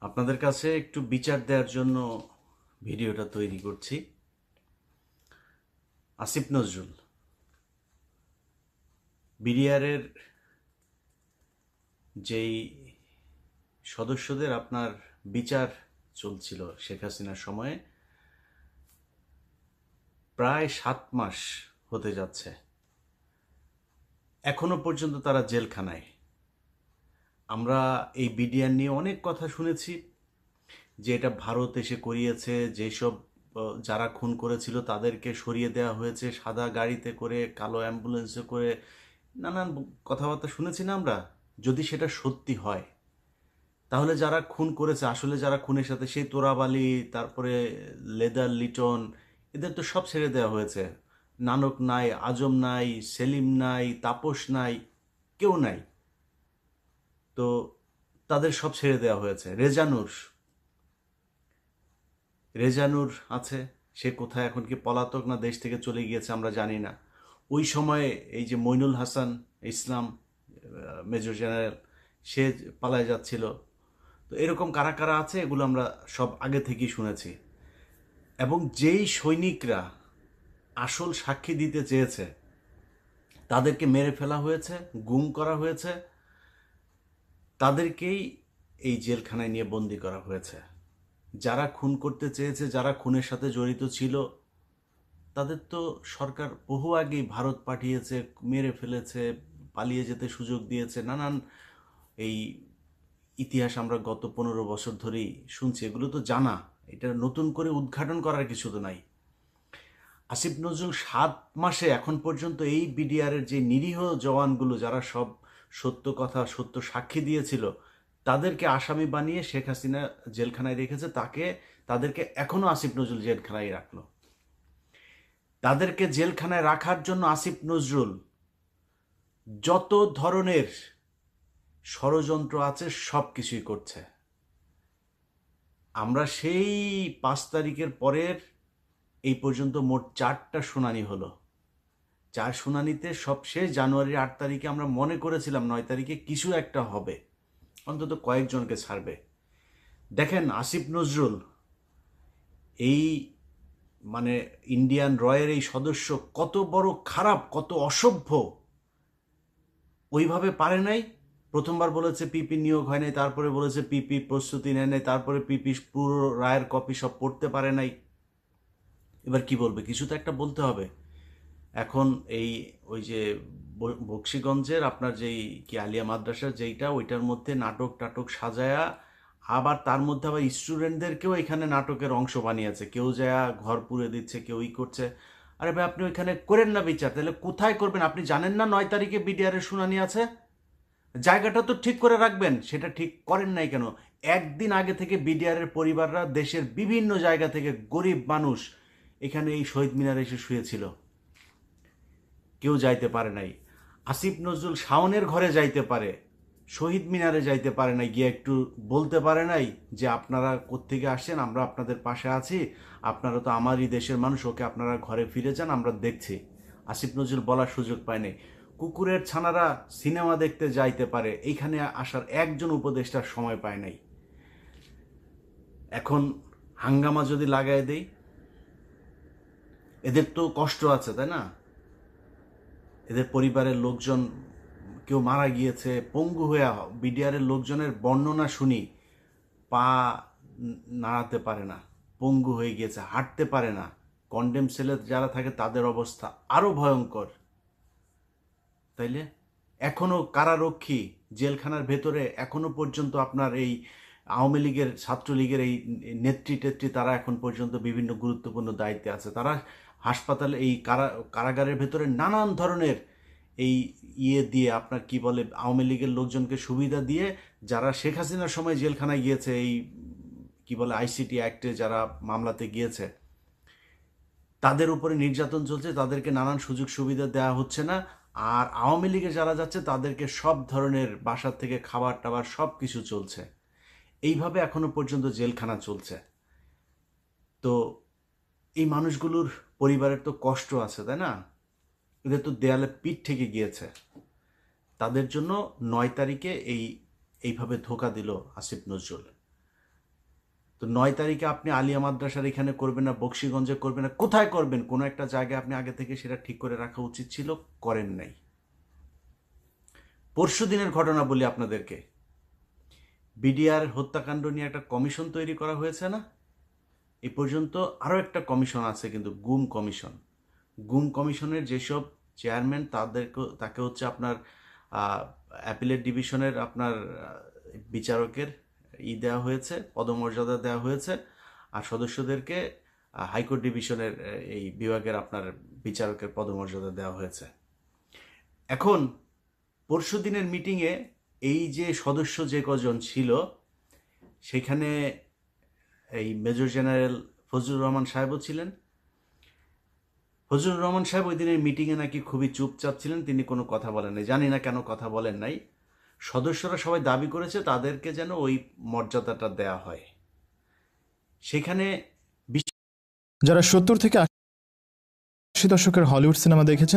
আপনাদের কাছে একটু বিচার দেওয়ার জন্য ভিডিওটা তৈরি করছি। আসিফ নজরুল বিডিআরের যেই সদস্যদের আপনার বিচার চলছিল শেখ হাসিনার সময়ে, প্রায় 7 মাস হতে যাচ্ছে, এখনো পর্যন্ত তারা জেলখানায়। আমরা এই বিডিআর নিয়ে অনেক কথা শুনেছি যে এটা ভারত এসে করিয়েছে, যেসব যারা খুন করেছিল তাদেরকে সরিয়ে দেওয়া হয়েছে সাদা গাড়িতে করে, কালো অ্যাম্বুলেন্সে করে, নানান কথাবার্তা শুনেছি না আমরা। যদি সেটা সত্যি হয় তাহলে যারা খুন করেছে, আসলে যারা খুনের সাথে, সেই তোরাবালি, তারপরে লেদার লিটন, এদের তো সব ছেড়ে দেওয়া হয়েছে। নানক নাই, আজম নাই, সেলিম নাই, তাপস নাই, কেউ নাই। তো তাদের সব ছেড়ে দেওয়া হয়েছে। রেজানুর আছে, সে কোথায় এখন, কি পলাতক না দেশ থেকে চলে গিয়েছে আমরা জানি না। ওই সময়ে এই যে মইনুল হাসান ইসলাম, মেজর জেনারেল, সে পালায় যাচ্ছিল। তো এরকম কারা কারা আছে এগুলো আমরা সব আগে থেকেই শুনেছি। এবং যেই সৈনিকরা আসল সাক্ষী দিতে চেয়েছে তাদেরকে মেরে ফেলা হয়েছে, গুম করা হয়েছে, তাদেরকেই এই জেলখানায় নিয়ে বন্দি করা হয়েছে। যারা খুন করতে চেয়েছে, যারা খুনের সাথে জড়িত ছিল, তাদের তো সরকার বহু আগেই ভারত পাঠিয়েছে, মেরে ফেলেছে, পালিয়ে যেতে সুযোগ দিয়েছে। নানান এই ইতিহাস আমরা গত 15 বছর ধরেই শুনছি, এগুলো তো জানা, এটা নতুন করে উদ্ঘাটন করার কিছু তো নাই। আসিফ নজরুল 7 মাসে এখন পর্যন্ত এই বিডিআরের যে নিরীহ জওয়ানগুলো, যারা সব সত্য কথা, সত্য সাক্ষী দিয়েছিল, তাদেরকে আসামি বানিয়ে শেখ হাসিনা জেলখানায় রেখেছে। তাদেরকে এখনো আসিফ নজরুল জেলখানায় রাখলো। তাদেরকে জেলখানায় রাখার জন্য আসিফ নজরুল যত ধরনের ষড়যন্ত্র আছে সব কিছুই করছে। আমরা সেই 5 তারিখের পরের এই পর্যন্ত মোট 4টা শুনানি হলো। 4 শুনানিতে সবশেষ জানুয়ারির 8 তারিখে আমরা মনে করেছিলাম 9 তারিখে কিছু একটা হবে, অন্তত কয়েকজনকে ছাড়বে। দেখেন আসিফ নজরুল এই মানে ইন্ডিয়ান রয়ের এই সদস্য কত বড় খারাপ, কত অসভ্য, ওইভাবে পারে নাই। প্রথমবার বলেছে পিপি নিয়োগ হয় নাই, তারপরে বলেছে পিপি প্রস্তুতি নেয় নাই, তারপরে পিপি পুরো রায়ের কপি সব পড়তে পারে নাই। এবার কি বলবে? কিছু তো একটা বলতে হবে। এখন এই ওই যে বক্সিগঞ্জের আপনার যেই কি আলিয়া মাদ্রাসার যেইটা, ওইটার মধ্যে নাটক টাটক সাজায়া, আবার তার মধ্যে আবার স্টুডেন্টদেরকেও এখানে নাটকের অংশ বানিয়েছে। কেউ যায় ঘর পুড়ে দিচ্ছে, কেউ ই করছে। আরে ভাই, আপনি ওইখানে করেন না বিচার, তাহলে কোথায় করবেন? আপনি জানেন না 9 তারিখে বিডিআর এর শুনানি আছে? জায়গাটা তো ঠিক করে রাখবেন, সেটা ঠিক করেন নাই কেন? একদিন আগে থেকে বিডিআর এর পরিবাররা দেশের বিভিন্ন জায়গা থেকে, গরিব মানুষ এখানে এই শহীদ মিনারে এসে শুয়েছিল, কেউ যাইতে পারে নাই। আসিফ নজরুল শাওনের ঘরে যাইতে পারে, শহীদ মিনারে যাইতে পারে নাই, গিয়ে একটু বলতে পারে নাই যে আপনারা কোত্থেকে আসছেন, আমরা আপনাদের পাশে আছি, আপনারা তো আমারই দেশের মানুষ, ওকে আপনারা ঘরে ফিরে যান, আমরা দেখছি। আসিফ নজরুল বলার সুযোগ পায় নাই। কুকুরের ছানারা সিনেমা দেখতে যাইতে পারে, এইখানে আসার একজন উপদেষ্টার সময় পায় নাই। এখন হাঙ্গামা যদি লাগাই দেই, এদের তো কষ্ট আছে, তাই না? এদের পরিবারের লোকজন, কেউ মারা গিয়েছে, পঙ্গু হয়ে, বিডিআরের লোকজনের বর্ণনা শুনি, পা নাড়াতে পারে না, পঙ্গু হয়ে গিয়েছে, হাঁটতে পারে না। কন্ডেম সেলে যারা থাকে তাদের অবস্থা আরো ভয়ঙ্কর। তাইলে এখনো কারারক্ষী জেলখানার ভেতরে এখনো পর্যন্ত আপনার এই আওয়ামী লীগের, ছাত্রলীগের এই নেত্রী টেত্রী, তারা এখন পর্যন্ত বিভিন্ন গুরুত্বপূর্ণ দায়িত্বে আছে। তারা হাসপাতালে, এই কারাগারের ভেতরে নানান ধরনের এই দিয়ে আপনার কি বলে, আওয়ামী লীগের লোকজনকে সুবিধা দিয়ে, যারা শেখ হাসিনার সময় জেলখানায় গিয়েছে, এই কি বলে আইসিটি অ্যাক্টে যারা মামলাতে গিয়েছে, তাদের উপরে নির্যাতন চলছে, তাদেরকে নানান সুযোগ সুবিধা দেওয়া হচ্ছে না। আর আওয়ামী লীগে যারা যাচ্ছে তাদেরকে সব ধরনের বাসার থেকে খাবার টাবার সব কিছু চলছে। এইভাবে এখনো পর্যন্ত জেলখানা চলছে। তো এই মানুষগুলোর পরিবারের তো কষ্ট আছে, তাই না? এদের তো দেয়ালে পিঠ থেকে গিয়েছে। তাদের জন্য 9 তারিখে এইভাবে ধোকা দিল আসিফ নজরুল। তো 9 তারিখে আপনি আলিয়া মাদ্রাসার এখানে করবেন না, বকশীগঞ্জে করবেন না, কোথায় করবেন? কোনো একটা জায়গায় আপনি আগে থেকে সেটা ঠিক করে রাখা উচিত ছিল, করেন নাই। পরশু দিনের ঘটনা বলি আপনাদেরকে, বিডিআর হত্যাকাণ্ড নিয়ে একটা কমিশন তৈরি করা হয়েছে না? এই পর্যন্ত আরও একটা কমিশন আছে, কিন্তু গুম কমিশন। গুম কমিশনের যেসব চেয়ারম্যান তাকে হচ্ছে আপনার অ্যাপিলেট ডিভিশনের আপনার বিচারকের দেওয়া হয়েছে, পদমর্যাদা দেওয়া হয়েছে, আর সদস্যদেরকে হাইকোর্ট ডিভিশনের এই বিভাগের আপনার বিচারকের পদমর্যাদা দেওয়া হয়েছে। এখন পরশু দিনের মিটিংয়ে এই যে সদস্য যে কজন ছিল, সেখানে এই মেজর জেনারেল ফজলুর রহমান সাহেবও ছিলেন। ফজলুর রহমান সাহেব ওই দিনের মিটিংয়ে নাকি খুবই চুপচাপ ছিলেন, তিনি কোনো কথা বলেন নাই। জানি না কেন কথা বলেন নাই। সদস্যরা সবাই দাবি করেছে তাদেরকে যেন ওই মর্যাদাটা দেয়া হয়। সেখানে যারা 70 থেকে 80 দশকের হলিউড সিনেমা দেখেছেন